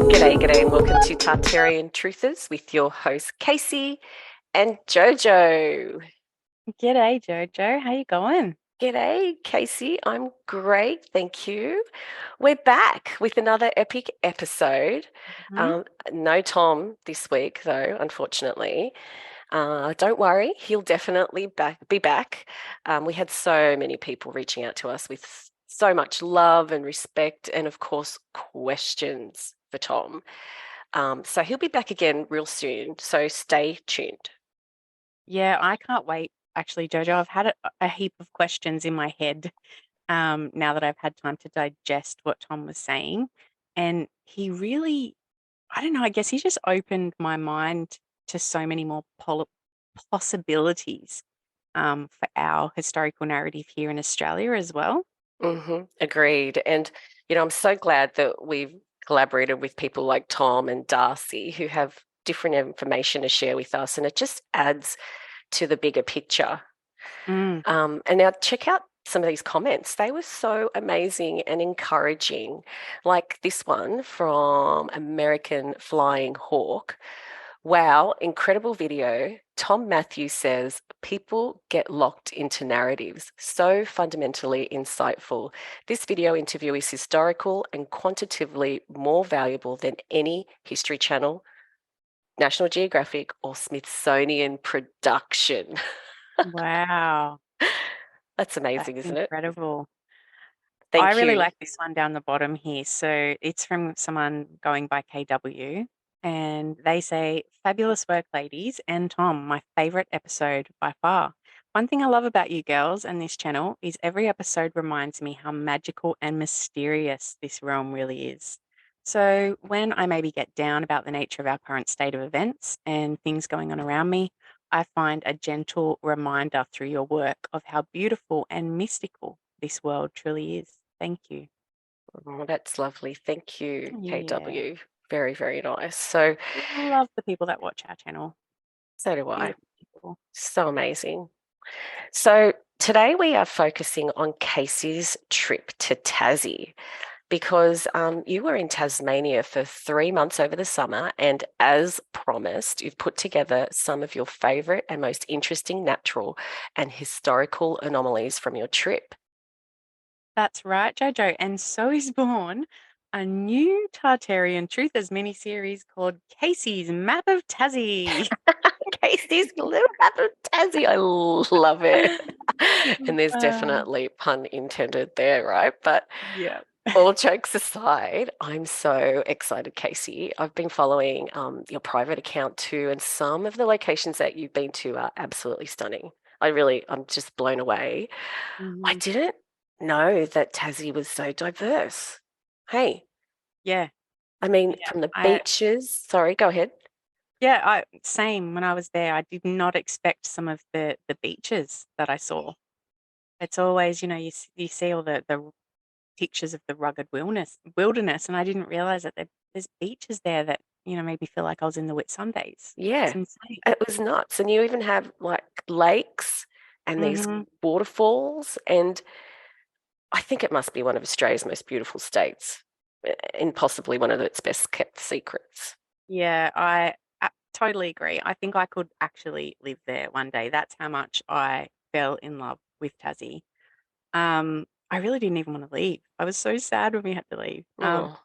G'day, and welcome to Tartarian Truthers with your hosts Casey and JoJo. G'day, Jojo. How you going? G'day, Casey. I'm great, thank you. We're back with another epic episode. Hmm. No Tom this week, though, unfortunately. Don't worry, he'll definitely be back. We had so many people reaching out to us with so much love and respect, and of course, questions for Tom. So he'll be back again real soon. So stay tuned. Yeah, I can't wait. Actually, Jojo, I've had a heap of questions in my head now that I've had time to digest what Tom was saying. And he really, I don't know, I guess he just opened my mind to so many more possibilities for our historical narrative here in Australia as well. Agreed. And, I'm so glad that we've collaborated with people like Tom and Darcy who have different information to share with us. And it just adds to the bigger picture. Mm. And now check out some of these comments. They were so amazing and encouraging. Like this one from American Flying Hawk. Wow, incredible video. Tom Matthews says people get locked into narratives. So fundamentally insightful. This video interview is historical and quantitatively more valuable than any History Channel, National Geographic, or Smithsonian production. Wow, That's that's amazing, isn't it? incredible. I Thank really you. like this one down the bottom here. So it's from someone going by KW, and they say, "Fabulous work, ladies, and Tom, my favorite episode by far. One thing I love about you girls and this channel is every episode reminds me how magical and mysterious this realm really is. So when I maybe get down about the nature of our current state of events and things going on around me, I find a gentle reminder through your work of how beautiful and mystical this world truly is. Thank you." Oh, that's lovely. Thank you, Yeah. KW. Very, very nice. So, Love the people that watch our channel. so do I. Beautiful people. So amazing. So, today we are focusing on Casey's trip to Tassie because you were in Tasmania for 3 months over the summer. And as promised, you've put together some of your favourite and most interesting natural and historical anomalies from your trip. That's right, JoJo. And so is born a new Tartarian Truthers miniseries called Casey's Map of Tassie. Casey's little map of Tassie. I love it. And there's Uh, definitely pun intended there, right? But yeah. all jokes aside, I'm so excited, Casey. I've been following your private account too, and some of the locations that you've been to are absolutely stunning. I'm just blown away. I Mhm. didn't know that Tassie was so diverse. Hey, Yeah. I mean, Yeah. from the I beaches, sorry, go ahead. yeah, I same when I was there. I did not expect some of the beaches that I saw. It's always, you see all the pictures of the rugged wilderness, and I didn't realize that there's beaches there that, made me feel like I was in the Whitsundays. It's Yeah, insane. it was nuts. And you even have like lakes and these Hmm. waterfalls. And I think it must be one of Australia's most beautiful states and possibly one of its best kept secrets. Yeah, I totally agree. I think I could actually live there one day. That's how much I fell in love with Tassie. I really didn't even want to leave. I was so sad when we had to leave. Oh,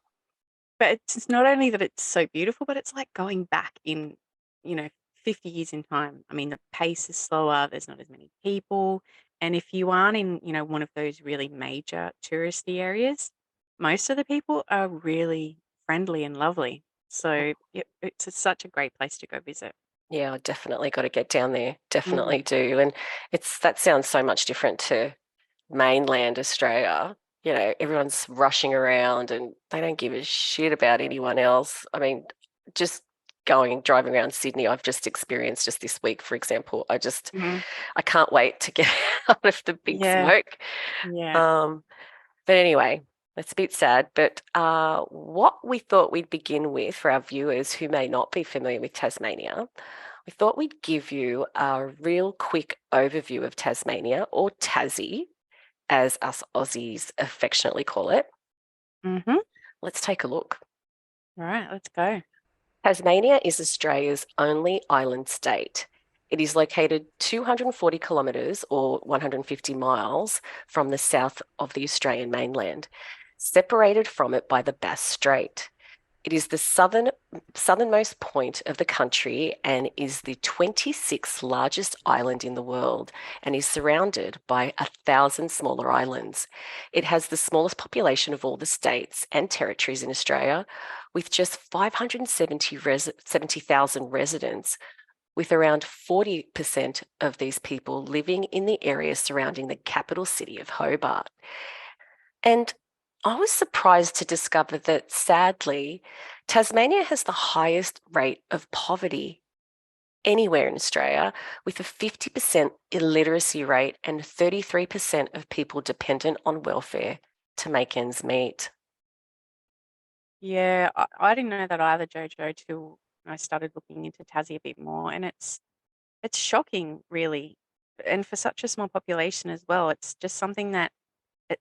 But it's not only that it's so beautiful, but it's like going back in, you know, 50 years in time. I mean, the pace is slower, there's not as many people. And if you aren't in, one of those really major touristy areas, most of the people are really friendly and lovely. So such a great place to go visit. yeah, I definitely got to get down there. Definitely Mm. do. And that sounds so much different to mainland Australia. Everyone's rushing around and they don't give a shit about anyone else. I mean, just driving around Sydney, I've just experienced just this week, for example. Mhm. I can't wait to get out of the big Yeah, smoke. yeah. Um, but anyway, that's a bit sad. But what we thought we'd begin with for our viewers who may not be familiar with Tasmania, we thought we'd give you a real quick overview of Tasmania, or Tassie, as us Aussies affectionately call it. Hmm. Let's take a look. All right, let's go. Tasmania is Australia's only island state. It is located 240 kilometres or 150 miles from the south of the Australian mainland, separated from it by the Bass Strait. It is the southernmost point of the country and is the 26th largest island in the world and is surrounded by 1,000 smaller islands. It has the smallest population of all the states and territories in Australia, with just 570,000 residents, with around 40% of these people living in the area surrounding the capital city of Hobart. And I was surprised to discover that, sadly, Tasmania has the highest rate of poverty anywhere in Australia, with a 50% illiteracy rate and 33% of people dependent on welfare to make ends meet. Yeah, I didn't know that either, JoJo, till I started looking into Tassie a bit more, and it's shocking, really, and for such a small population as well. It's just something that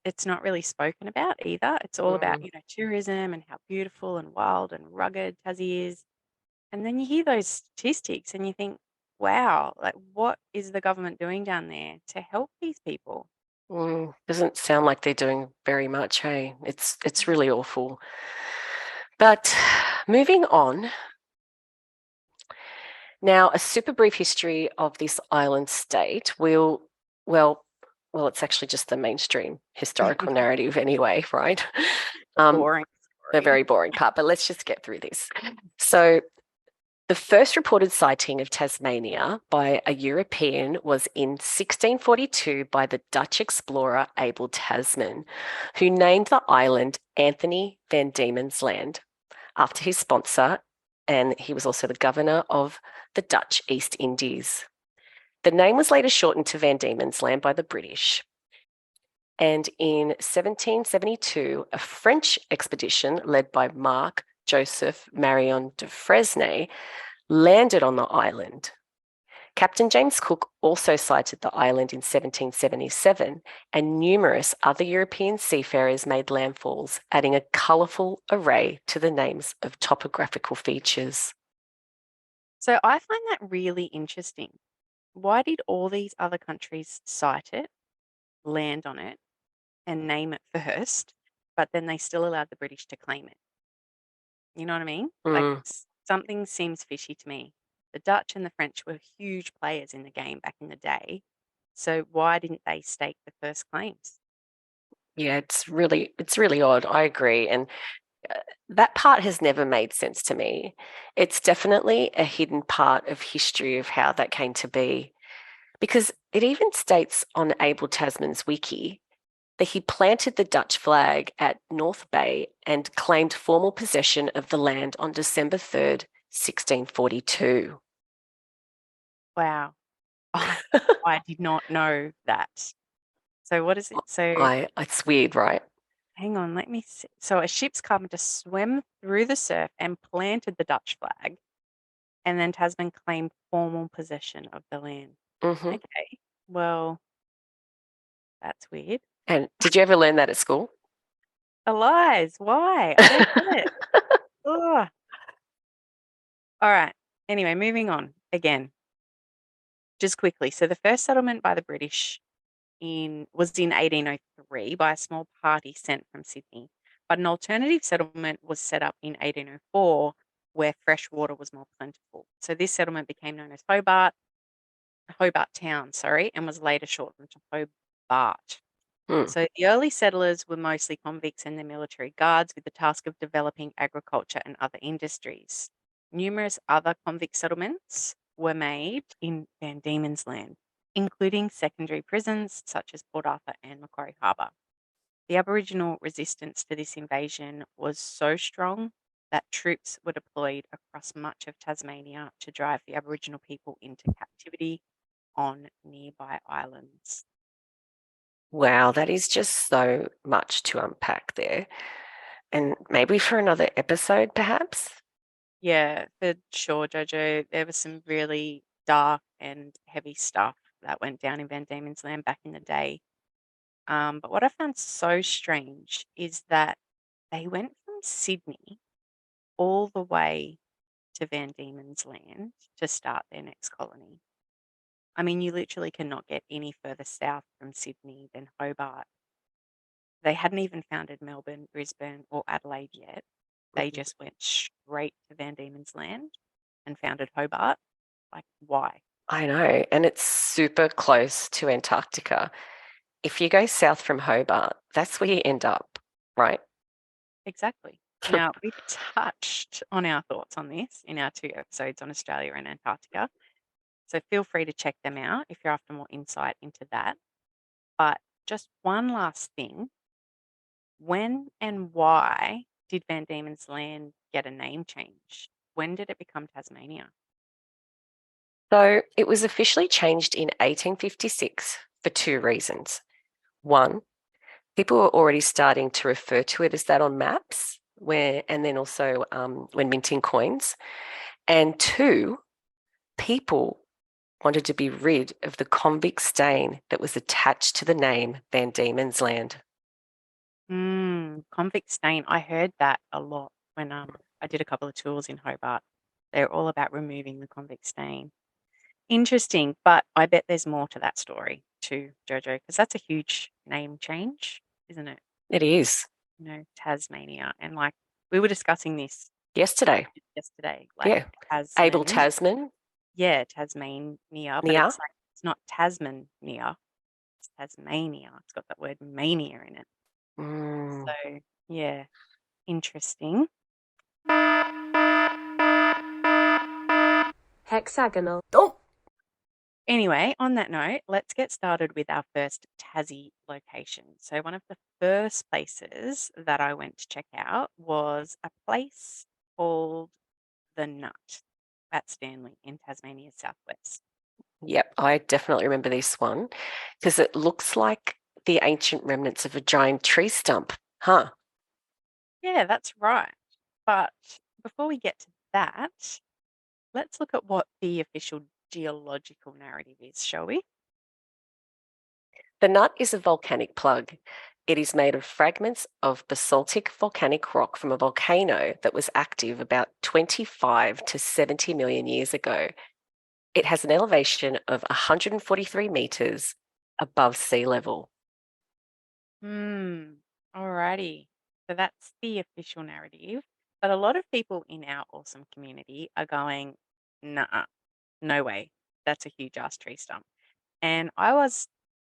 it's not really spoken about either. It's all about, Mm, tourism and how beautiful and wild and rugged Tassie is. And then you hear those statistics and you think, wow, like what is the government doing down there to help these people? doesn't sound like they're doing very much, hey? It's really awful. But moving on, now, a super brief history of this island state will, well, well, it's actually just the mainstream historical narrative anyway, right? The Um, boring the story. very boring part, but let's just get through this. So, the first reported sighting of Tasmania by a European was in 1642 by the Dutch explorer Abel Tasman, who named the island Anthony van Diemen's Land after his sponsor, and he was also the governor of the Dutch East Indies. The name was later shortened to Van Diemen's Land by the British. And in 1772, a French expedition led by Marc Joseph Marion de Fresnay landed on the island. Captain James Cook also sighted the island in 1777, and numerous other European seafarers made landfalls, adding a colourful array to the names of topographical features. So I find that really interesting. Why did all these other countries sight it, land on it, and name it first, but then they still allowed the British to claim it? You know what I mean? Like Mm, something seems fishy to me. The Dutch and the French were huge players in the game back in the day. So why didn't they stake the first claims? yeah, it's really odd. I agree, and uh, that part has never made sense to me. It's definitely a hidden part of history of how that came to be, because it even states on Abel Tasman's wiki that he planted the Dutch flag at North Bay and claimed formal possession of the land on December 3rd, 1642. Wow. I I did not know that. So what is it? So It's weird, right? hang on, let me see. So a ship's carpenter swam through the surf and planted the Dutch flag, and then Tasman claimed formal possession of the land. Hmm. Okay. Well, that's weird. And did you ever learn that at school? The lies. Why? I don't get it. Ugh. All right. Anyway, moving on again, just quickly. So the first settlement by the British in was in 1803 by a small party sent from Sydney, but an alternative settlement was set up in 1804 where fresh water was more plentiful. So this settlement became known as Hobart Town, sorry, and was later shortened to Hobart. Hmm. So the early settlers were mostly convicts and their military guards with the task of developing agriculture and other industries. Numerous other convict settlements were made in Van Diemen's Land, including secondary prisons such as Port Arthur and Macquarie Harbour. The Aboriginal resistance to this invasion was so strong that troops were deployed across much of Tasmania to drive the Aboriginal people into captivity on nearby islands. Wow, that is just so much to unpack there. And maybe for another episode, perhaps? Yeah, for sure, Jojo. There was some really dark and heavy stuff that went down in Van Diemen's Land back in the day. But what I found so strange is that they went from Sydney all the way to Van Diemen's Land to start their next colony. I mean, you literally cannot get any further south from Sydney than Hobart. They hadn't even founded Melbourne, Brisbane, or Adelaide yet. They just went straight to Van Diemen's Land and founded Hobart. Like, why? I know, and it's super close to Antarctica. If you go south from Hobart, that's where you end up, right? Exactly. Now, we've touched on our thoughts on this in our 2 episodes on Australia and Antarctica. So feel free to check them out if you're after more insight into that. But just one last thing. When and why did Van Diemen's Land get a name change? When did it become Tasmania? So it was officially changed in 1856 for two reasons. One, people were already starting to refer to it as that on maps, and then also when minting coins. And two, people wanted to be rid of the convict stain that was attached to the name Van Diemen's Land. Convict stain. I heard that a lot when I did a couple of tours in Hobart. They're all about removing the convict stain. Interesting, but I bet there's more to that story too, JoJo, because that's a huge name change, isn't it? It is. Tasmania. And like we were discussing this Yesterday. like Yeah. Abel Tasman. Tasman. Yeah, Tasmania, but Nia. it's not Tasmania, it's Tasmania. It's got that word mania in it. Mm. So yeah, interesting. Hexagonal. Oh, Anyway, on that note, let's get started with our first Tassie location. So one of the first places that I went to check out was a place called The Nut at Stanley in Tasmania's southwest. yep. I definitely remember this one because it looks like the ancient remnants of a giant tree stump. Huh. Yeah, that's right. But before we get to that, let's look at what the official geological narrative is, shall we? The nut is a volcanic plug. It is made of fragments of basaltic volcanic rock from a volcano that was active about 25 to 70 million years ago. It has an elevation of 143 meters above sea level. Alrighty. So that's the official narrative. But a lot of people in our awesome community are going, nah, no way. That's a huge ass tree stump. And I was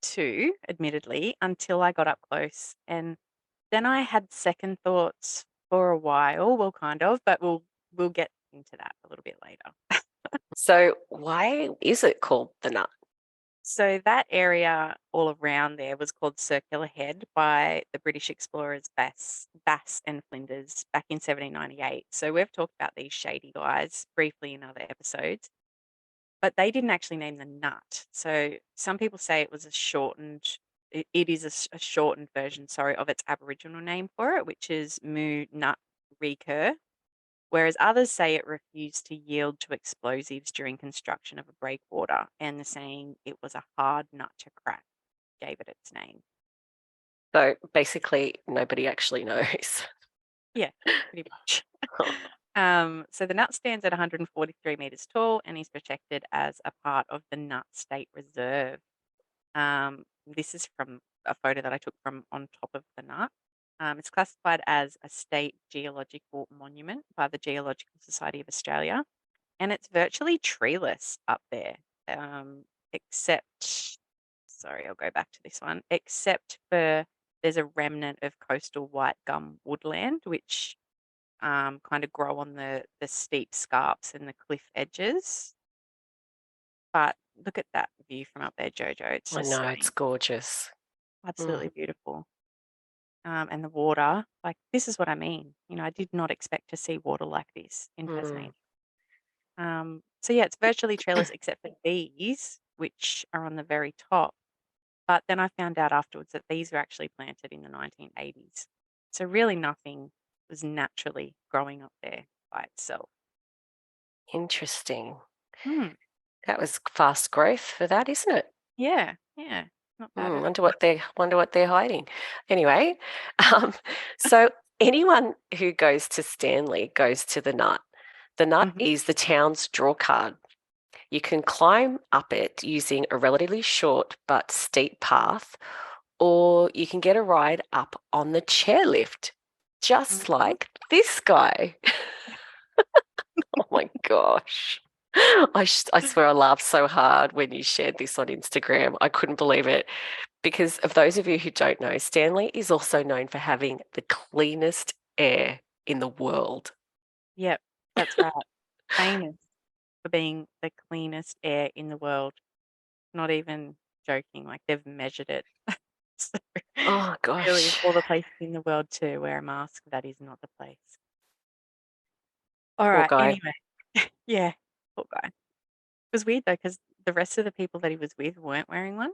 too, admittedly, until I got up close. And then I had second thoughts for a while. Well, kind of, but we'll get into that a little bit later. So, why is it called the nut? So that area all around there was called Circular Head by the British explorers Bass and Flinders back in 1798. So we've talked about these shady guys briefly in other episodes, but they didn't actually name the nut. So some people say it was a shortened, it is a shortened version, sorry, of its Aboriginal name for it, which is Moo Nut Recur, whereas others say it refused to yield to explosives during construction of a breakwater, and the saying it was a hard nut to crack gave it its name. So, basically, nobody actually knows. Yeah, pretty much. So the nut stands at 143 meters tall and is protected as a part of the Nut State Reserve. This is from a photo that I took from on top of the nut. It's classified as a state geological monument by the Geological Society of Australia, and it's virtually treeless up there, except, sorry, I'll go back to this one, except for there's a remnant of coastal white gum woodland, which kind of grow on the steep scarps and the cliff edges. But look at that view from up there, JoJo. It's I just know, it's stunning. gorgeous. Absolutely beautiful. And the water, like this is what I mean. I did not expect to see water like this in Tasmania. Mm. So yeah, it's virtually treeless except for these, which are on the very top. But then I found out afterwards that these were actually planted in the 1980s. So really nothing was naturally growing up there by itself. Interesting. Hmm. That was fast growth for that, isn't it? Yeah, not bad at all. Wonder what they're hiding. Anyway, um, so anyone who goes to Stanley goes to the Nut. The Nut Mhm. is the town's draw card. You can climb up it using a relatively short but steep path, or you can get a ride up on the chairlift, just Mhm. like this guy. Oh my gosh. I swear I laughed so hard when you shared this on Instagram. I couldn't believe it. Because of those of you who don't know, Stanley is also known for having the cleanest air in the world. Yep, that's right. Famous for being the cleanest air in the world. Not even joking, like they've measured it. So Oh really, of gosh, all the places in the world to wear a mask, that is not the place. All poor right, guy. anyway. Yeah, poor guy. It was weird though, because the rest of the people that he was with weren't wearing one,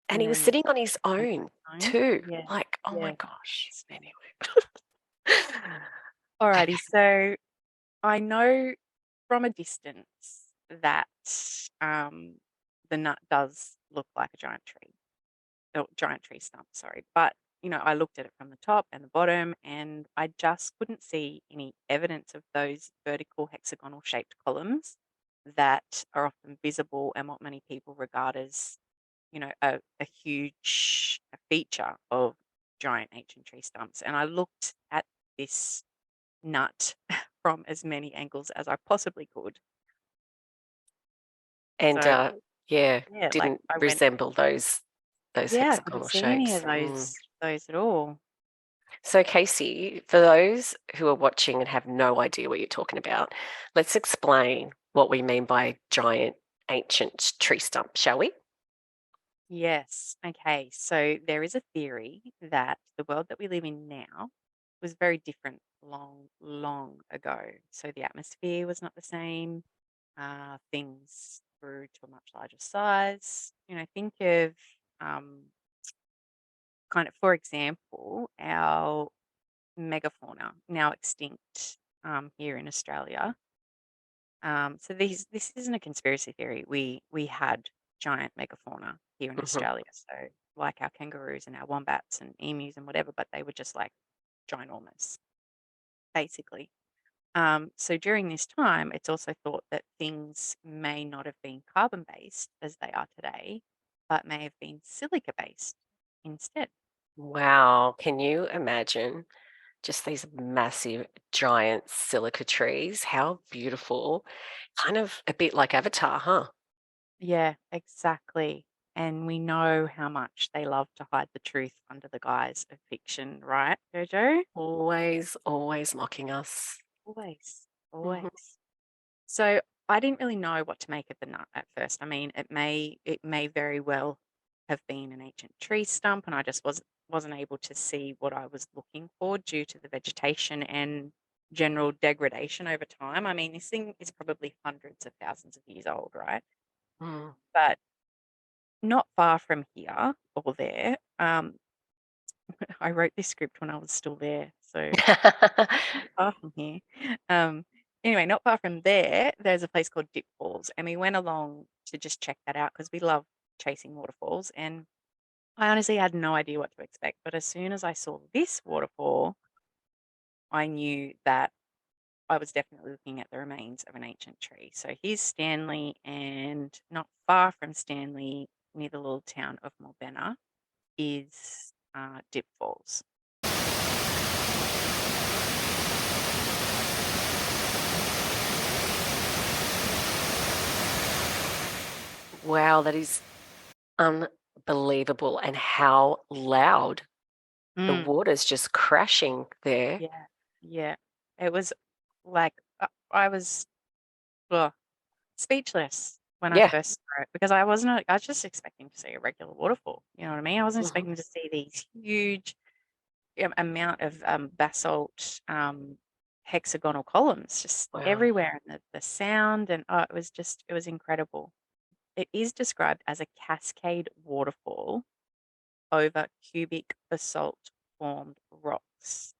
And and he was then sitting on his on own his own. too. Yeah, Like, oh my yeah. gosh. Anyway. Alrighty, so I know from a distance that um, the nut does look like a giant tree, or giant tree stump, sorry. But I looked at it from the top and the bottom, and I just couldn't see any evidence of those vertical hexagonal shaped columns that are often visible and what many people regard as, a huge feature of giant ancient tree stumps. And I looked at this nut from as many angles as I possibly could. And So yeah, yeah, like didn't I went, resemble those yeah, I couldn't hexagonal see any of shapes. those at all. So, Casey, for those who are watching and have no idea what you're talking about, let's explain what we mean by giant ancient tree stump, shall we? Yes. Okay. So there is a theory that the world that we live in now was very different long, long ago. So the atmosphere was not the same. Things grew to a much larger size. Think of um, kind of, for example, our megafauna, now extinct here in Australia. This isn't a conspiracy theory. We had giant megafauna here in Hmm. Australia. So like our kangaroos and our wombats and emus and whatever, but they were just like ginormous, basically. So during this time, it's also thought that things may not have been carbon based as they are today, but may have been silica based instead. Wow, can you imagine just these massive, giant silica trees? How beautiful. Kind of a bit like Avatar, huh? Yeah, exactly. And we know how much they love to hide the truth under the guise of fiction, right, Jojo? Always, always mocking us. Always, Mhm. always. So I didn't really know what to make of the nut at first. I mean, it may very well have been an ancient tree stump, and I just wasn't able to see what I was looking for due to the vegetation and general degradation over time. I mean, this thing is probably hundreds of thousands of years old, right? Mm. But not far from here or there, I wrote this script when I was still there, so not far from here. Um, anyway, not far from there, there's a place called Dip Falls, and we went along to just check that out because we love chasing waterfalls. And I honestly had no idea what to expect. But as soon as I saw this waterfall, I knew that I was definitely looking at the remains of an ancient tree. So here's Stanley, and not far from Stanley, near the little town of Morbena, is Dip Falls. Wow, that is unbelievable. And how loud the Mm, water's just crashing there. yeah, yeah. It was like I was ugh, speechless when I Yeah. first saw it because I was just expecting to see a regular waterfall. You know what I mean? I wasn't Mhm. expecting to see these huge amount of basalt hexagonal columns just Wow. everywhere, and the sound, and it was incredible. It is described as a cascade waterfall over cubic basalt formed rocks.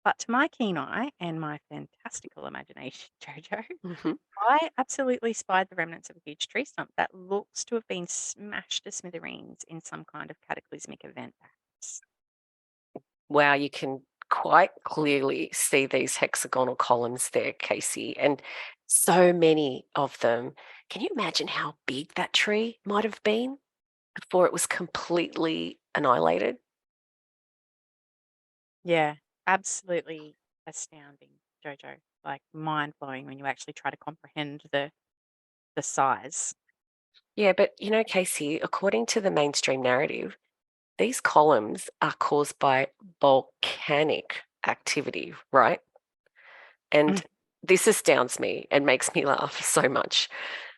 But to my keen eye and my fantastical imagination, Jojo, Hmm. I absolutely spied the remnants of a huge tree stump that looks to have been smashed to smithereens in some kind of cataclysmic event, perhaps. Wow, you can quite clearly see these hexagonal columns there, Casey, and so many of them. Can you imagine how big that tree might have been before it was completely annihilated? Yeah, absolutely astounding, JoJo. Like mind blowing when you actually try to comprehend the size. Yeah, but Casey, according to the mainstream narrative, these columns are caused by volcanic activity, right? And Mm. this astounds me and makes me laugh so much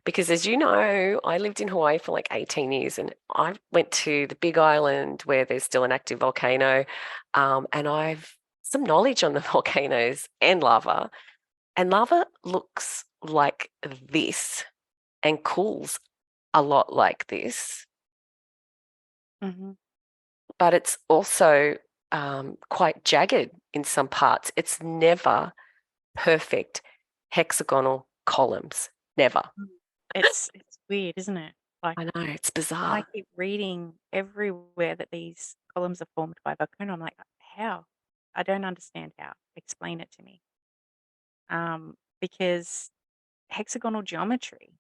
because, as you know, I lived in Hawaii for like 18 years and I went to the Big Island where there's still an active volcano. And I've some knowledge on the volcanoes and lava. And lava looks like this and cools a lot like this, Hmm. but it's also quite jagged in some parts. It's never perfect hexagonal columns. Never. It's weird, isn't it? Like I know, it's I bizarre. keep reading everywhere that these columns are formed by volcano. I'm like, how? I don't understand how. Explain it to me. Because hexagonal geometry,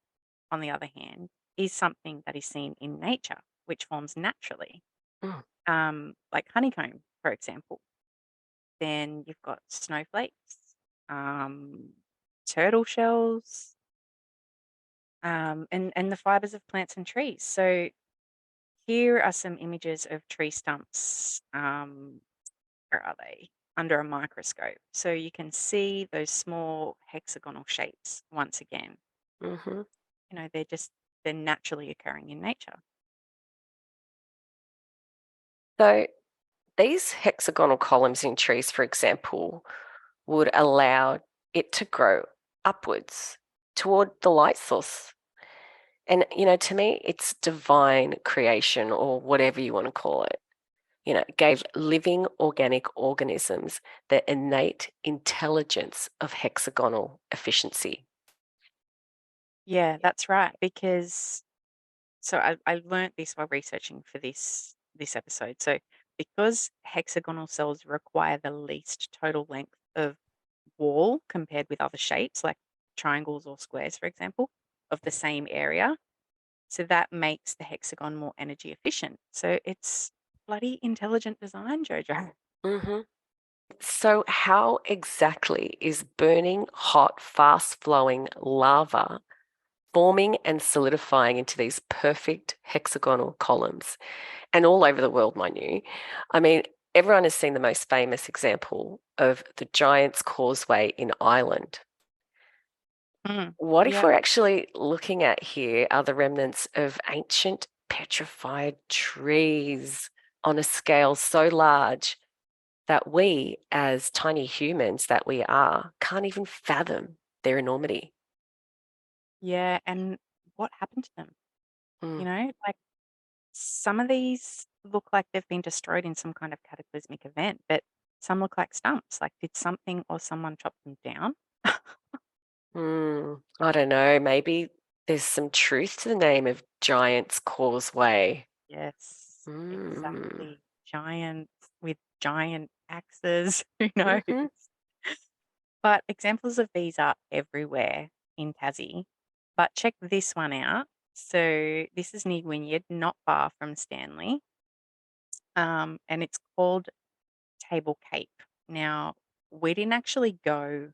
on the other hand, is something that is seen in nature, which forms naturally. Mm, Like honeycomb, for example. Then you've got snowflakes, um, turtle shells, and the fibers of plants and trees. So here are some images of tree stumps. Where are they? Under a microscope. So you can see those small hexagonal shapes once again. mhm. They're naturally occurring in nature. So these hexagonal columns in trees, for example, would allow it to grow upwards toward the light source. And, to me, it's divine creation or whatever you want to call it. It gave living organic organisms the innate intelligence of hexagonal efficiency. Yeah, that's right. Because I learnt this while researching for this episode. So because hexagonal cells require the least total length of wall compared with other shapes like triangles or squares, for example, of the same area. So that makes the hexagon more energy efficient. So it's bloody intelligent design, Jojo. Hmm. So, how exactly is burning hot, fast flowing lava forming and solidifying into these perfect hexagonal columns? And all over the world, mind you. I mean, everyone has seen the most famous example of the Giant's Causeway in Ireland. Mm, What if yeah, we're actually looking at here are the remnants of ancient petrified trees on a scale so large that we, as tiny humans that we are, can't even fathom their enormity? yeah. And what happened to them? Mm. Like some of these look like they've been destroyed in some kind of cataclysmic event, but some look like stumps. Like, did something or someone chop them down? I don't know. Maybe there's some truth to the name of Giant's Causeway. Yes, Mm. exactly. Giants with giant axes. Who knows? Hmm. But examples of these are everywhere in Tassie. But check this one out. So this is near Wynyard, not far from Stanley, and it's called Table Cape. Now, we didn't actually go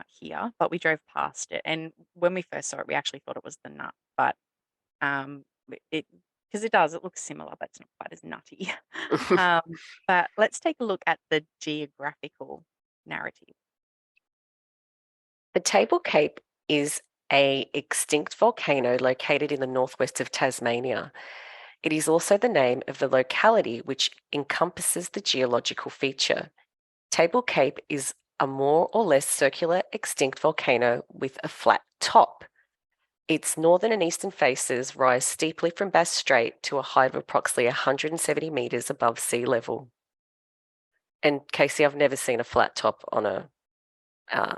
here, but we drove past it. And when we first saw it, we actually thought it was the nut, but um, it because it looks similar, but it's not quite as nutty. But let's take a look at the geographical narrative. The Table Cape is a extinct volcano located in the northwest of Tasmania. It is also the name of the locality which encompasses the geological feature. Table Cape is a more or less circular extinct volcano with a flat top. Its northern and eastern faces rise steeply from Bass Strait to a height of approximately 170 metres above sea level. And Casey, I've never seen a flat top on a uh,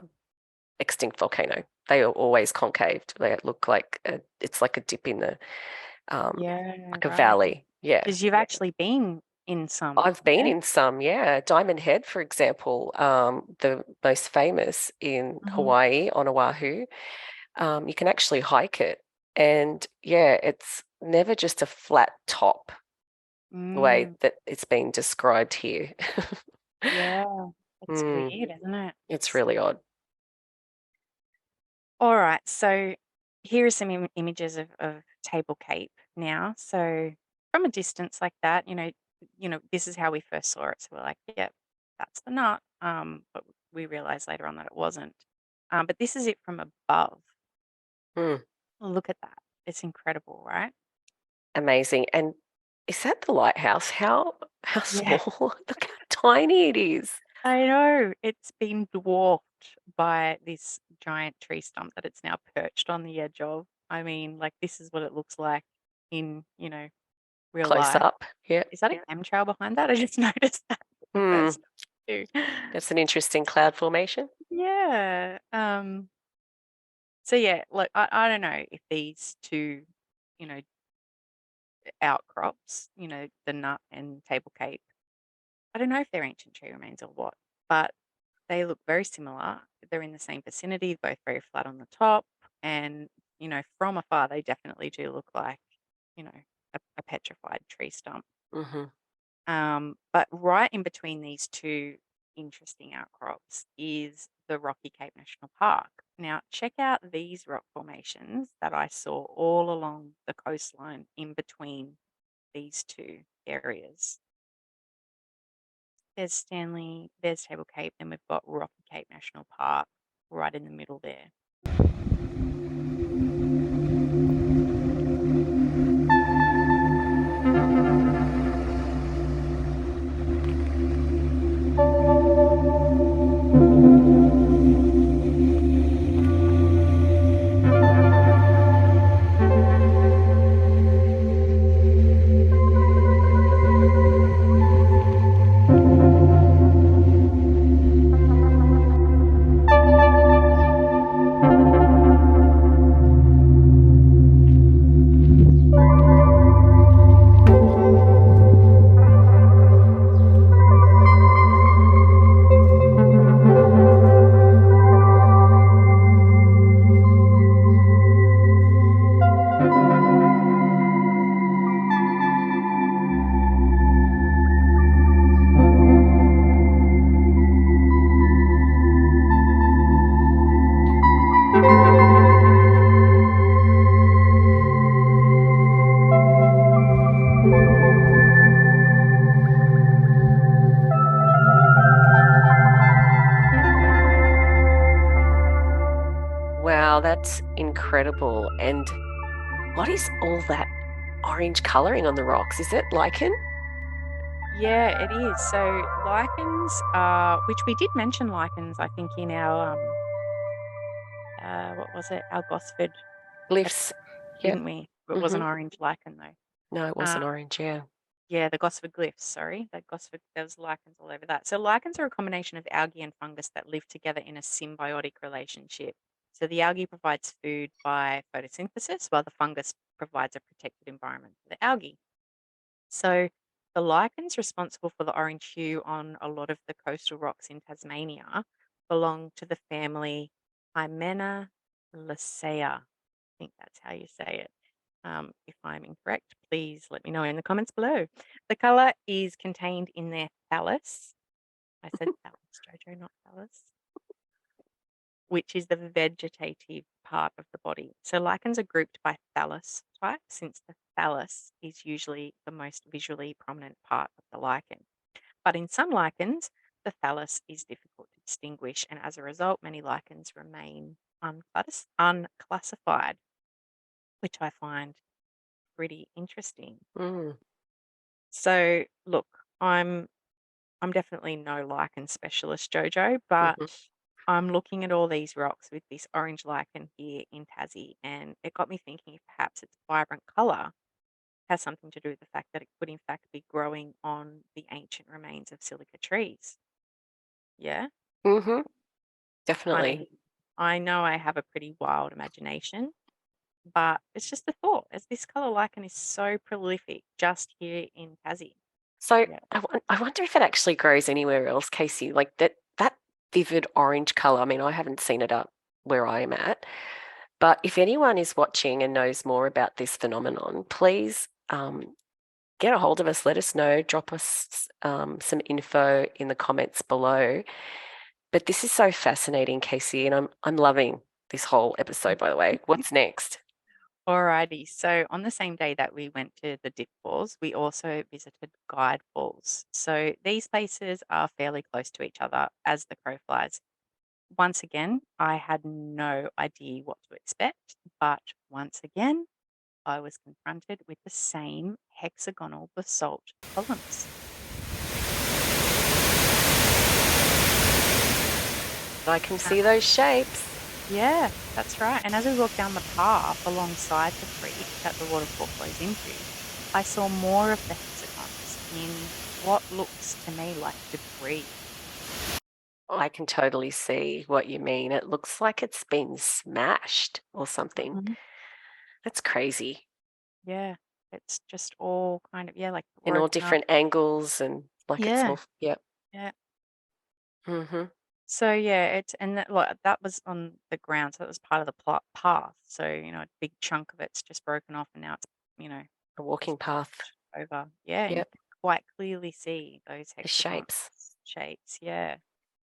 extinct volcano. They are always concaved. They look like it's like a dip in the Yeah, like a right. valley. Yeah. Because you've actually been in some. I've been Yeah. in some, yeah. Diamond Head, for example, the most famous in Mhm. Hawaii on Oahu. You can actually hike it. And yeah, it's never just a flat top the way Mm, that it's been described here. yeah. It's Mm, weird, isn't it? it's It's really odd. all right. So here are some images of Table Cape now. So from a distance like that, this is how we first saw it. So we're like, yep, that's the nut. But we realized later on that it wasn't. But this is it from above. Mm, Look at that. It's incredible, right? amazing. And is that the lighthouse? How Yeah. small? Look how tiny it is. I know. It's been dwarfed by this giant tree stump that it's now perched on the edge of. I mean, like this is what it looks like in, real Close life. up. Yeah. Is that a chemtrail behind that? I just noticed that for the Hmm. first time too. That's an interesting cloud formation. Yeah. So yeah, look, I don't know if these two, you know, outcrops, the nut and table cape, I don't know if they're ancient tree remains or what, but they look very similar. They're in the same vicinity, both very flat on the top. And, from afar, they definitely do look like, you know, a petrified tree stump. Hmm. But right in between these two interesting outcrops is the Rocky Cape National Park. Now, check out these rock formations that I saw all along the coastline in between these two areas. There's Stanley, there's Table Cape, then we've got Rocky Cape National Park right in the middle there. Wow, that's incredible. And what is all that orange coloring on the rocks? Is it lichen? Yeah, it is. So lichens are, which we did mention lichens, I think, in our what was it, our Gosford Glyphs. episode, Yep. didn't we? It was Hmm. an orange lichen though. No, it Uh, wasn't orange. Yeah. yeah, the Gosford glyphs. Sorry, that Gosford. There was lichens all over that. So lichens are a combination of algae and fungus that live together in a symbiotic relationship. So the algae provides food by photosynthesis, while the fungus provides a protected environment for the algae. So the lichens responsible for the orange hue on a lot of the coastal rocks in Tasmania belong to the family Hymenolaceae. I think that's how you say it. If I'm incorrect, please let me know in the comments below. The color is contained in their thallus. I said thallus, Jojo, not thallus, which is the vegetative part of the body. So lichens are grouped by thallus type, since the thallus is usually the most visually prominent part of the lichen. But in some lichens, the thallus is difficult to distinguish, and as a result, many lichens remain unclassified, which I find pretty interesting. Mm, So, look, I'm definitely no lichen specialist, Jojo, but hmm. I'm looking at all these rocks with this orange lichen here in Tassie, and it got me thinking if perhaps its vibrant colour has something to do with the fact that it could, in fact, be growing on the ancient remains of silica trees. Yeah, Hmm. I Definitely. mean, I know I have a pretty wild imagination, but it's just a thought, as this colour lichen is so prolific just here in Tassie. So Yeah. I wonder if it actually grows anywhere else, Casey. Like that vivid orange color. I mean, I haven't seen it up where I am at, but if anyone is watching and knows more about this phenomenon, please get a hold of us. Let us know. Drop us some info in the comments below. But this is so fascinating, Casey, and I'm loving this whole episode. By the way, what's next? Alrighty. So on the same day that we went to the dip falls, we also visited guide falls. So these places are fairly close to each other as the crow flies. Once again, I had no idea what to expect, but once again, I was confronted with the same hexagonal basalt columns. I can Uh, see those shapes. yeah, that's right. And as we walked down the path alongside the creek that the waterfall flows into, I saw more of the hexagons in what looks to me like debris. I can totally see what you mean. It looks like it's been smashed or something. Mhm. That's crazy. Yeah, it's just all kind of, yeah, like In all broken up. different angles and like it's Yeah, more, yep. yeah. Mm-hmm. So yeah, it's and that like that was on the ground, so it was part of the path. So a big chunk of it's just broken off, and now it's you know A walking path. smashed over. Yeah, and you Yep. can quite clearly see those The hexagon shapes. shapes. Yeah.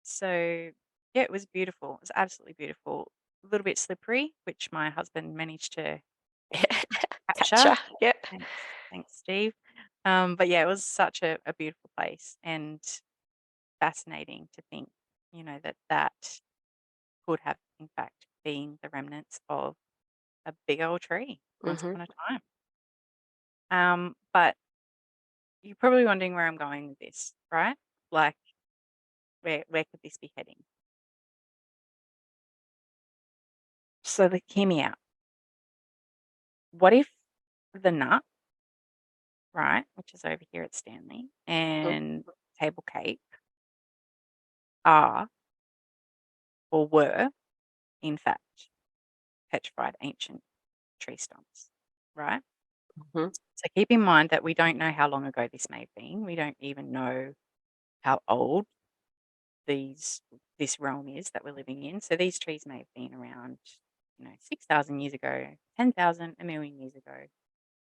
So yeah, it was beautiful. It was absolutely beautiful. A little bit slippery, which my husband managed to capture. Catcher. Yep. Thanks, Steve. But yeah, it was such a beautiful place and fascinating to think, that could have in fact been the remnants of a big old tree once Mm-hmm. upon a time. But you're probably wondering where I'm going with this, right? Like, where could this be heading? So, hear me out. What if the nut, right, which is over here at Stanley, and Table Cape are or were, in fact, petrified ancient tree stumps, right? Mm-hmm. So keep in mind that we don't know how long ago this may have been. We don't even know how old these this realm is that we're living in. So these trees may have been around, 6,000 years ago, 10,000, a million years ago.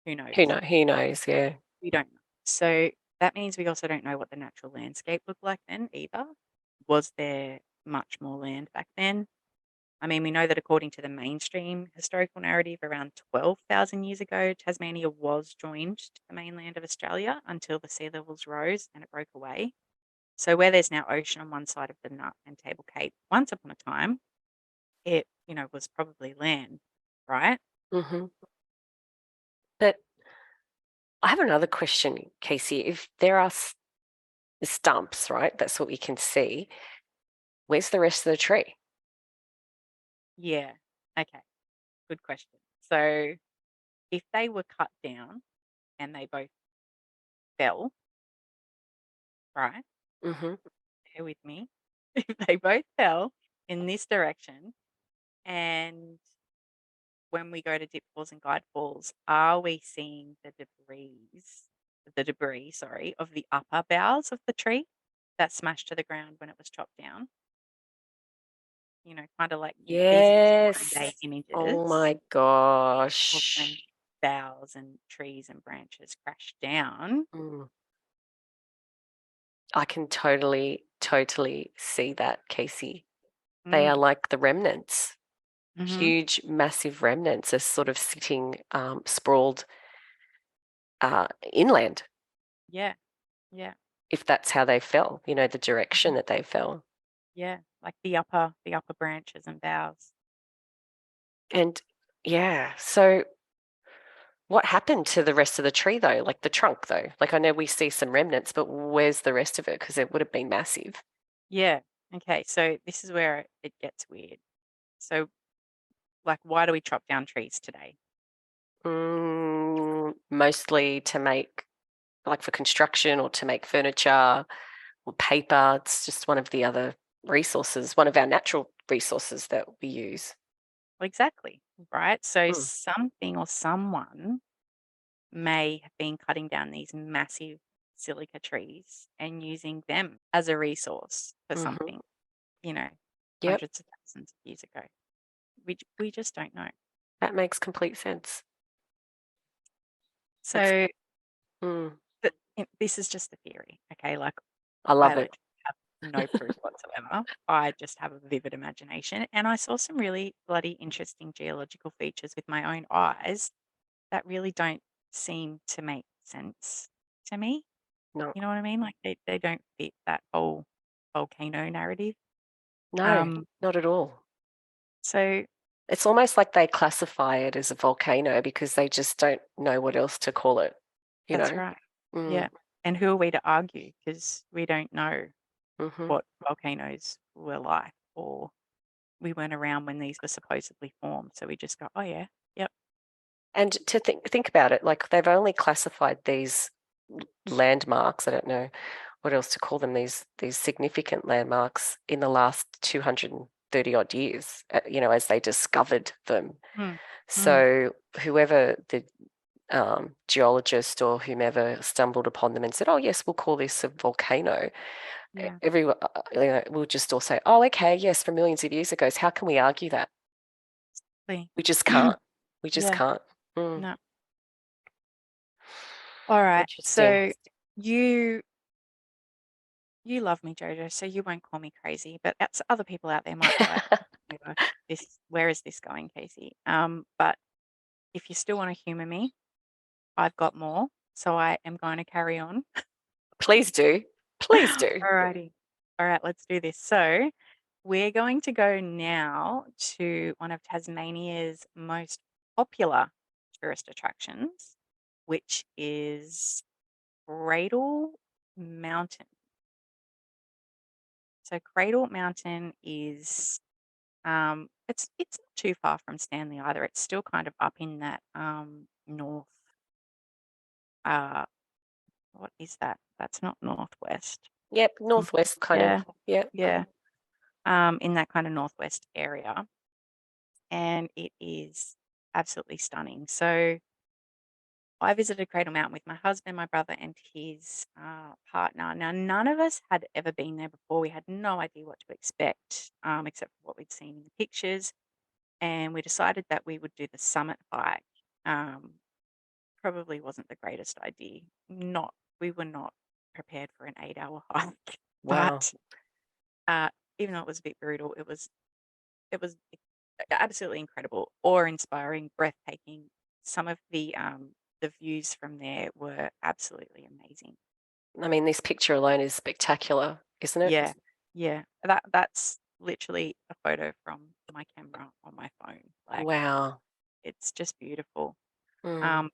Who knows? Who knows? Yeah. We don't know. So that means we also don't know what the natural landscape looked like then either. Was there much more land back then? I mean, we know that according to the mainstream historical narrative, around 12,000 years ago, Tasmania was joined to the mainland of Australia until the sea levels rose and it broke away. So where there's now ocean on one side of the Nut and Table Cape, once upon a time, it, was probably land, right? Mm-hmm. But I have another question, Casey. If there are stumps, right? That's what we can see. Where's the rest of the tree? Yeah. Okay. Good question. So if they were cut down and they both fell, right? Mm-hmm. Bear with me. If they both fell in this direction, and when we go to dip falls and guide falls, are we seeing the debris, sorry, of the upper boughs of the tree that smashed to the ground when it was chopped down? Kind of like these are just modern day Yes. Oh images my of when gosh. boughs and trees and branches crash down. Mm. I can totally, totally see that, Casey. They are Mm, like the remnants, hmm huge, massive remnants are sort of sitting sprawled inland, Yeah, yeah, if that's how they fell, the mhm, direction that they fell. yeah. Like the upper branches and boughs. And yeah, so what happened to the rest of the tree though? Like the trunk though? Like I know we see some remnants, but where's the rest of it? Because it would have been massive. Yeah. Okay. So this is where it gets weird. So, like, why do we chop down trees today? Mostly to make, like for construction or to make furniture or paper. It's just one of the other resources, one of our natural resources that we use. Exactly. Right. So Mm. something or someone may have been cutting down these massive silica trees and using them as a resource for Hmm. something, you know, Yep, hundreds of thousands of years ago. We just don't know. that makes complete sense. That's, So mm, this is just a theory, okay? Like, I I love it. literally have no proof whatsoever. I just have a vivid imagination. And I saw some really bloody interesting geological features with my own eyes that really don't seem to make sense to me. No, You know what I mean? Like they don't fit that whole volcano narrative. no, Um, not at all. so It's almost like they classify it as a volcano because they just don't know what else to call it, you that's know? right. Mm, Yeah. And who are we to argue? Because we don't know hmm. what volcanoes were like, or we weren't around when these were supposedly formed. So we just go, oh yeah, yep. And to think about it, like they've only classified these landmarks, I don't know what else to call them, these significant landmarks in the last 230 odd years, as they discovered them. Mm, mm, So whoever the geologist or whomever stumbled upon them and said, "Oh yes, we'll call this a volcano." yeah. Everyone, we'll just all say, "Oh, okay, yes, from millions of years ago." So how can we argue that? We just can't. We just Yeah. can't. Mm, No. All right. interesting. So you you love me, JoJo, so you won't call me crazy, but other people out there might be like, "Oh my gosh, where is this going, Casey?" But if you still want to humor me, I've got more, so I am going to carry on. Please do. Please do. Alrighty. All right, let's do this. So we're going to go now to one of Tasmania's most popular tourist attractions, which is Cradle Mountain. So Cradle Mountain is it's not too far from Stanley either. It's still kind of up in that north what is that? That's not northwest. Yep, northwest kind of. Yeah, Yep. yeah. In that kind of northwest area. And it is absolutely stunning. So I visited Cradle Mountain with my husband, my brother, and his partner. Now, none of us had ever been there before. We had no idea what to expect, except for what we'd seen in the pictures. And we decided that we would do the summit hike. Um, Probably wasn't the greatest idea. We were not prepared for an 8-hour hike, Wow. but even though it was a bit brutal, it was absolutely incredible, awe-inspiring, breathtaking. Some of the views from there were absolutely amazing. I mean, this picture alone is spectacular, isn't it? Yeah, yeah. That's literally a photo from my camera on my phone. Like Wow. it's just beautiful. Mm. Um,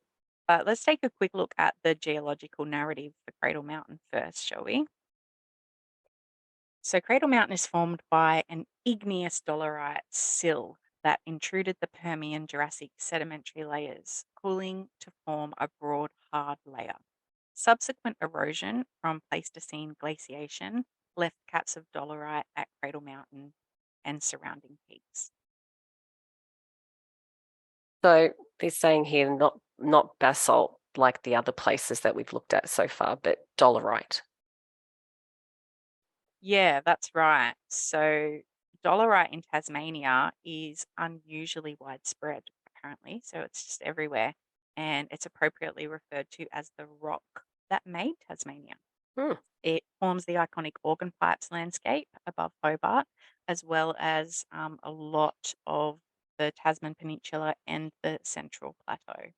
but let's take a quick look at the geological narrative for Cradle Mountain first, shall we? So Cradle Mountain is formed by an igneous dolerite sill that intruded the Permian Jurassic sedimentary layers, cooling to form a broad, hard layer. Subsequent erosion from Pleistocene glaciation left caps of dolerite at Cradle Mountain and surrounding peaks. So they're saying here not basalt like the other places that we've looked at so far, but dolerite. Yeah, that's right. So dolerite in Tasmania is unusually widespread, apparently. So it's just everywhere. And it's appropriately referred to as the rock that made Tasmania. Hmm. It forms the iconic Organ Pipes landscape above Hobart, as well as a lot of the Tasman Peninsula and the Central Plateau.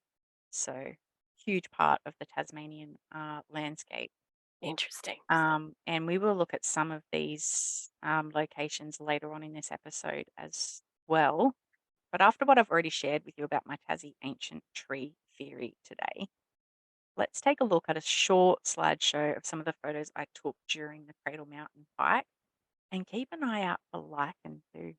So, huge part of the Tasmanian landscape. Interesting. And we will look at some of these locations later on in this episode as well. But after what I've already shared with you about my Tassie ancient tree theory today, let's take a look at a short slideshow of some of the photos I took during the Cradle Mountain hike and keep an eye out for lichen too.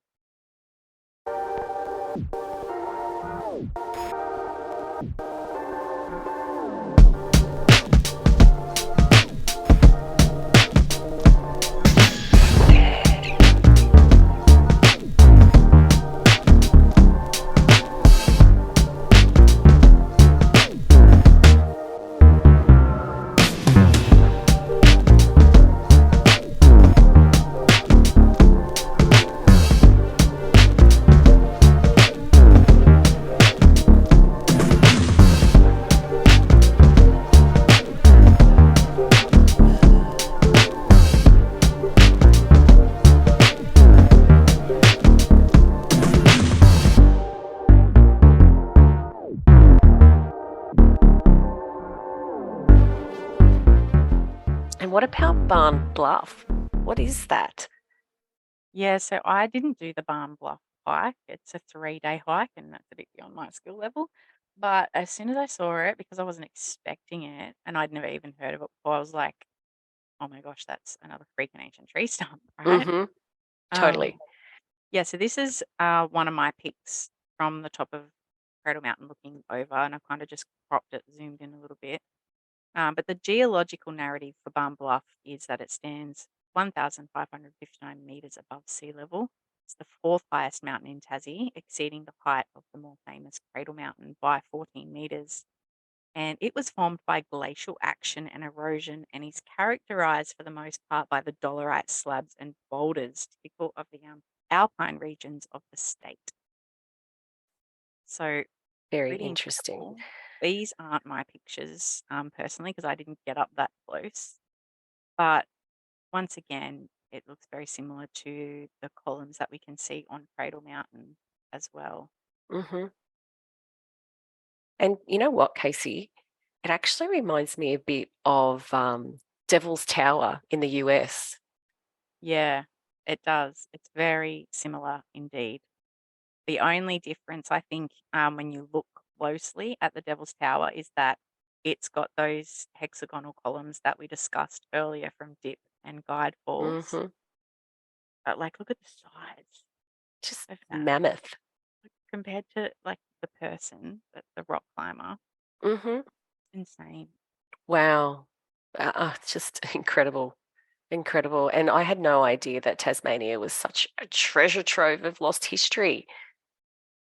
And what about Barn Bluff? What is that? Yeah, so I didn't do the Barn Bluff hike. It's a 3-day hike, and that's a bit beyond my skill level. But as soon as I saw it, because I wasn't expecting it, and I'd never even heard of it before, I was like, "Oh my gosh, that's another freaking ancient tree stump, right?" Mm-hmm. Um, Totally. yeah, so this is one of my pics from the top of Cradle Mountain looking over, and I've kind of just cropped it, zoomed in a little bit. But the geological narrative for Barn Bluff is that it stands 1,559 meters above sea level. It's the fourth highest mountain in Tassie, exceeding the height of the more famous Cradle Mountain by 14 meters. And it was formed by glacial action and erosion and is characterized for the most part by the dolerite slabs and boulders typical of the alpine regions of the state. So Very pretty interesting. incredible. These aren't my pictures personally because I didn't get up that close. But once again, it looks very similar to the columns that we can see on Cradle Mountain as well. Mm-hmm. And you know what, Casey? It actually reminds me a bit of Devil's Tower in the US. Yeah, it does. It's very similar indeed. The only difference, I think, when you look closely at the Devil's Tower is that it's got those hexagonal columns that we discussed earlier from Dip and Guide Falls. Mm-hmm. But like, look at the size Just of that. mammoth. Like, compared to like the person, the rock climber, Mm-hmm. insane. Wow. It's just incredible. Incredible. And I had no idea that Tasmania was such a treasure trove of lost history.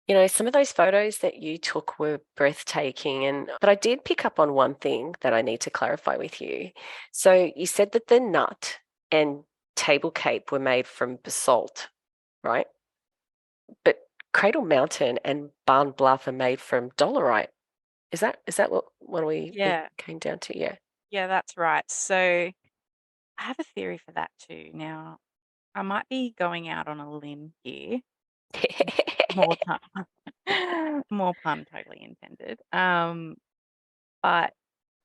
You know, some of those photos that you took were breathtaking, and but I did pick up on one thing that I need to clarify with you. So you said that the nut and table cape were made from basalt, right? But Cradle Mountain and Barn Bluff are made from dolerite. Is that what we Yeah, came down to? Yeah. yeah, that's right. So I have a theory for that too. Now, I might be going out on a limb here. More pun, more pun totally intended. But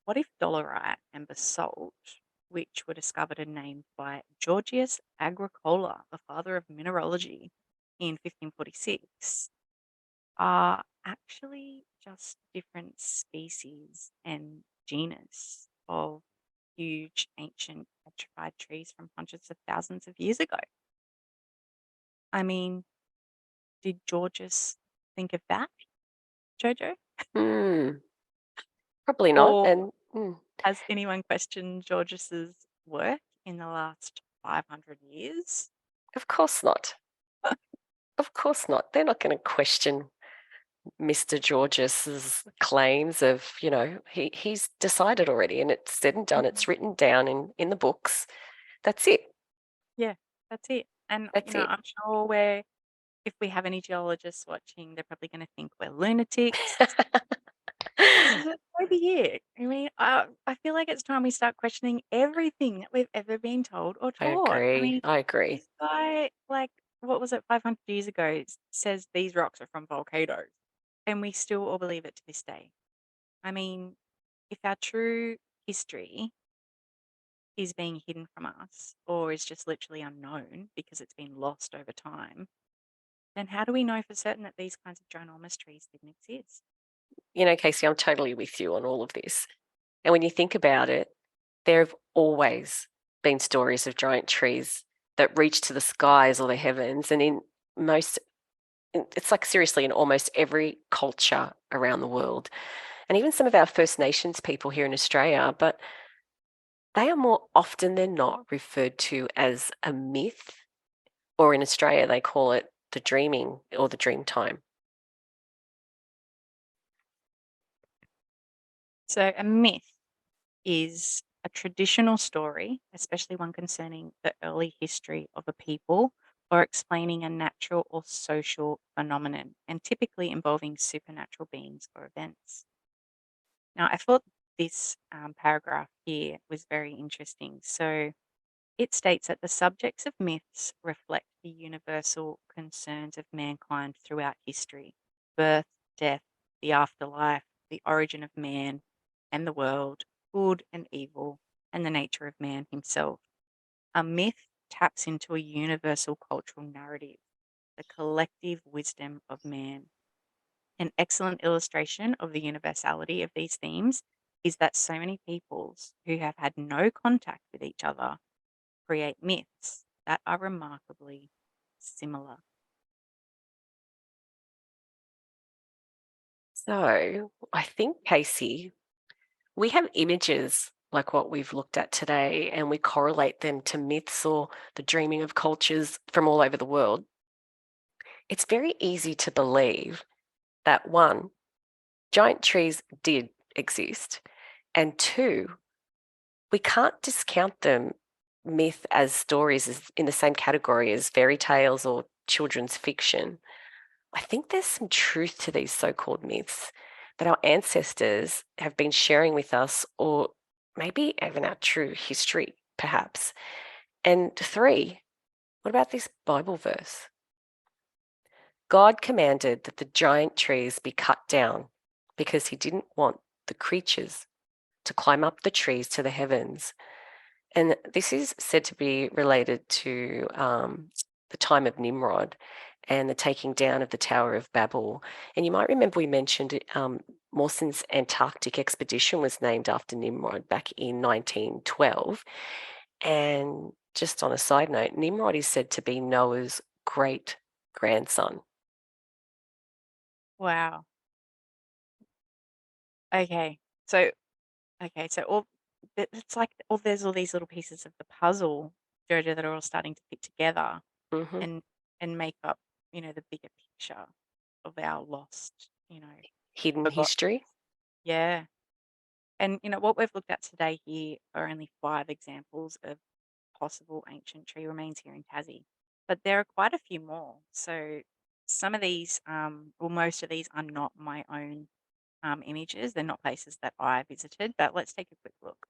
what if dolerite and basalt, which were discovered and named by Georgius Agricola, the father of mineralogy, in 1546, are actually just different species and genus of huge ancient petrified trees from hundreds of thousands of years ago? I mean, did Georgius think of that, Jojo? Hmm. Probably not. Or And has anyone questioned Georgius's work in the last 500 years? of course not. Of course not. They're not going to question Mr. Georges's claims of, he's decided already and it's said and done. It's Mhm. written down in the books. That's it. Yeah, that's it. And, That's it. I'm sure if we have any geologists watching, they're probably going to think we're lunatics. But so be it. I mean, I feel like it's time we start questioning everything that we've ever been told or I taught. I agree. mean, I agree. this guy, like, what was it, 500 years ago, says these rocks are from volcanoes, and we still all believe it to this day. I mean, if our true history is being hidden from us or is just literally unknown because it's been lost over time, then how do we know for certain that these kinds of ginormous trees didn't exist? You know, Casey, I'm totally with you on all of this. And when you think about it, there have always been stories of giant trees that reach to the skies or the heavens. And most, it's like seriously in almost every culture around the world. And even some of our First Nations people here in Australia, but they are more often than not referred to as a myth, or in Australia, they call it the dreaming or the dream time. So, a myth is a traditional story, especially one concerning the early history of a people or explaining a natural or social phenomenon, and typically involving supernatural beings or events. Now, I thought this paragraph here was very interesting. So, it states that the subjects of myths reflect the universal concerns of mankind throughout history: birth, death, the afterlife, the origin of man and the world, good and evil, and the nature of man himself. A myth taps into a universal cultural narrative, the collective wisdom of man. An excellent illustration of the universality of these themes is that so many peoples who have had no contact with each other create myths that are remarkably similar. So I think, Casey, we have images like what we've looked at today, and we correlate them to myths or the dreaming of cultures from all over the world. It's very easy to believe that one, giant trees did exist, and two, we can't discount them myth as stories as in the same category as fairy tales or children's fiction. I think there's some truth to these so-called myths that our ancestors have been sharing with us, or maybe even our true history, perhaps. And three, what about this Bible verse? God commanded that the giant trees be cut down because he didn't want the creatures to climb up the trees to the heavens. And this is said to be related to the time of Nimrod and the taking down of the Tower of Babel. And you might remember we mentioned Mawson's Antarctic expedition was named after Nimrod back in 1912. And just on a side note, Nimrod is said to be Noah's great grandson. Wow. Okay. So so all it's like there's all these little pieces of the puzzle, Jojo, that are all starting to fit together Hmm. and make up, the bigger picture of our lost, Hidden forgotten. history. Yeah. And what we've looked at today here are only 5 examples of possible ancient tree remains here in Tassie. But there are quite a few more. So some of these, well, most of these are not my own images. They're not places that I visited, but let's take a quick look.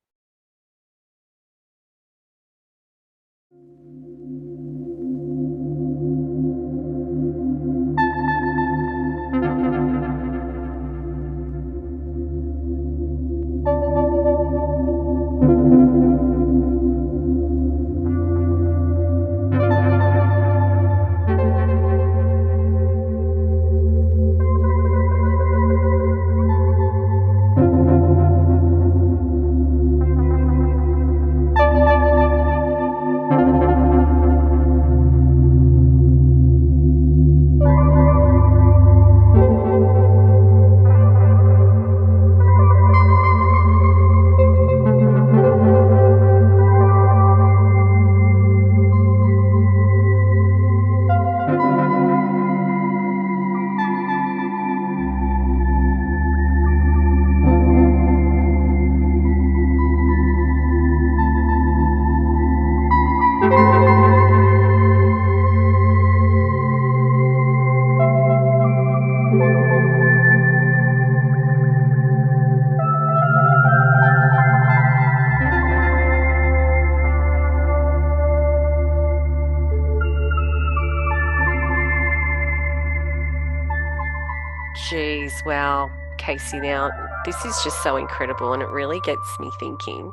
Geez, wow, Casey, now this is just so incredible and it really gets me thinking.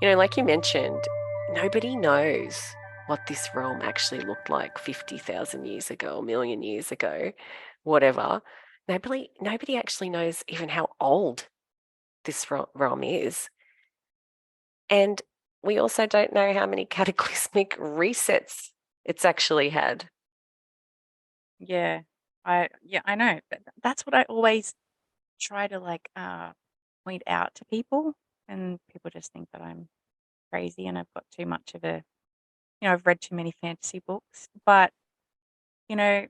Like you mentioned, nobody knows what this realm actually looked like 50,000 years ago, a million years ago, whatever. Nobody actually knows even how old this realm is. And we also don't know how many cataclysmic resets it's actually had. Yeah, I know. But that's what I always try to like point out to people, and people just think that I'm crazy and I've got too much of a, I've read too many fantasy books. But you know,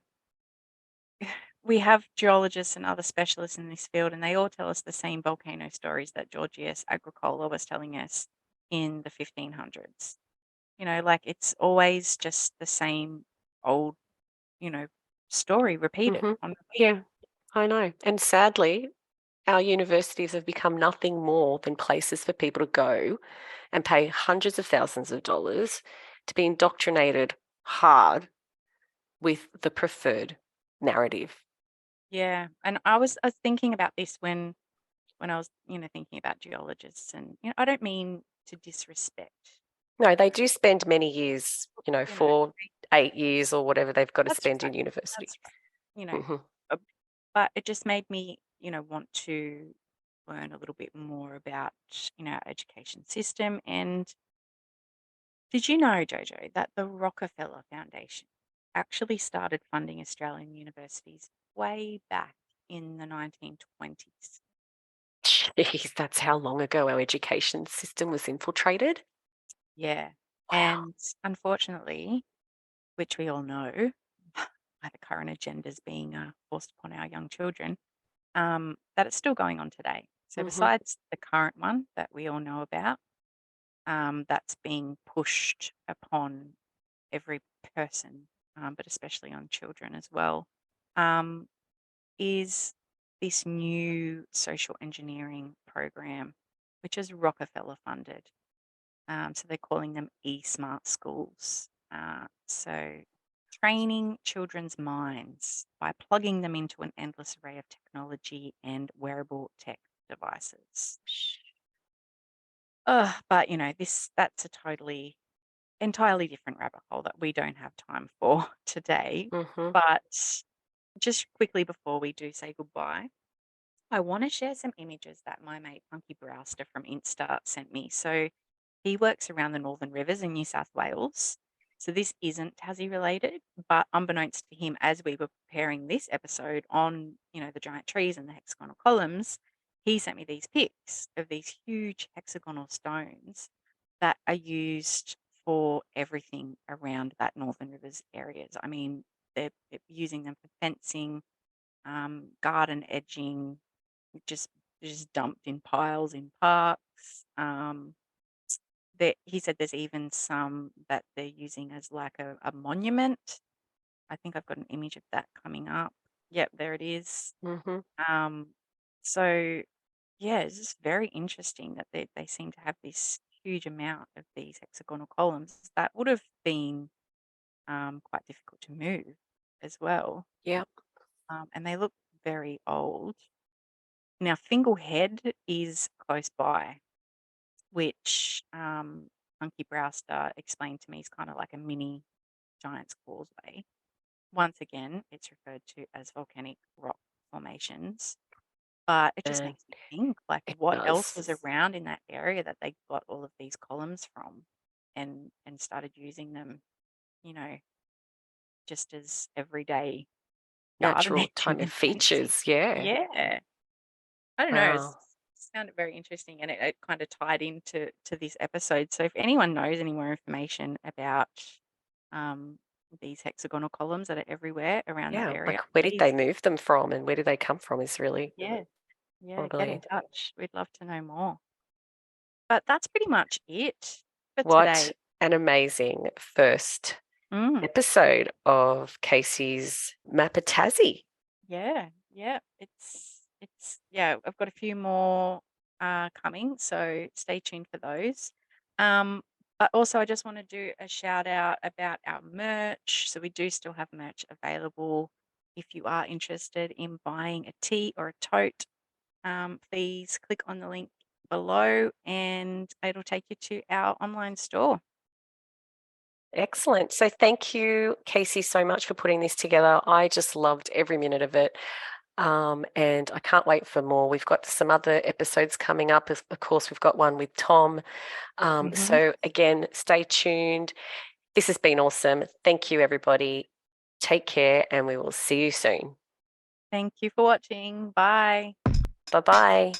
we have geologists and other specialists in this field, and they all tell us the same volcano stories that Georgius Agricola was telling us in the 1500s. Like it's always just the same old, you know, story repeated Hmm. on repeat. Yeah, I know. And sadly, our universities have become nothing more than places for people to go and pay hundreds of thousands of dollars to be indoctrinated hard with the preferred narrative. Yeah, and I was thinking about this when I was, thinking about geologists, and I don't mean to disrespect. No, they do spend many years, You know, 4, 8 years or whatever they've got to that's spend right. in university. That's right. You know, Mhm. uh, but it just made me, want to learn a little bit more about, our education system. And did you know, Jojo, that the Rockefeller Foundation actually started funding Australian universities way back in the 1920s? Jeez, that's how long ago our education system was infiltrated? Yeah. Wow. And unfortunately, which we all know, by the current agendas being forced upon our young children, that it's still going on today. So, Mhm. besides the current one that we all know about, that's being pushed upon every person, but especially on children as well, um, is this new social engineering program, which is Rockefeller funded. So they're calling them e-smart schools. So training children's minds by plugging them into an endless array of technology and wearable tech devices. But that's a entirely different rabbit hole that we don't have time for today. Mhm. But just quickly before we do say goodbye, I want to share some images that my mate Punky Brewster from Insta sent me. So he works around the Northern Rivers in New South Wales. So this isn't Tassie related, but unbeknownst to him, as we were preparing this episode on, the giant trees and the hexagonal columns, he sent me these pics of these huge hexagonal stones that are used for everything around that Northern Rivers areas. I mean, they're using them for fencing, garden edging, just just dumped in piles in parks. He said there's even some that they're using as like a monument. I think I've got an image of that coming up. Yep, there it is. Mhm. Um, so yeah, it's just very interesting that they seem to have this huge amount of these hexagonal columns that would have been quite difficult to move as well. Yeah. And they look very old. Now, Fingal Head is close by, which Hunky Brewster explained to me is kind of like a mini Giant's Causeway. Once again, it's referred to as volcanic rock formations, but it just And makes me think like it what else does. was around in that area that they got all of these columns from and started using them, you know, just as everyday garden Natural edging kind of and fencing. features. Yeah. Yeah. I don't know. Wow. It's found it very interesting, and it kind of tied into this episode. So, if anyone knows any more information about um, these hexagonal columns that are everywhere around that Yeah. area, Like, where did they please, move them from and where did they come from is really yeah, yeah, get in probably touch. We'd love to know more. But that's pretty much it for what today. an amazing first Mm. episode of Casey's Map of Tassie. Yeah, yeah. Yeah, I've got a few more coming, so stay tuned for those. Um, but also I just want to do a shout out about our merch. So we do still have merch available. If you are interested in buying a tee or a tote, please click on the link below and it'll take you to our online store. Excellent. So thank you, Casey, so much for putting this together. I just loved every minute of it. And I can't wait for more. We've got some other episodes coming up. Of course, we've got one with Tom. Mhm. So again, stay tuned. This has been awesome. Thank you, everybody. Take care, and we will see you soon. Thank you for watching. Bye. Bye bye.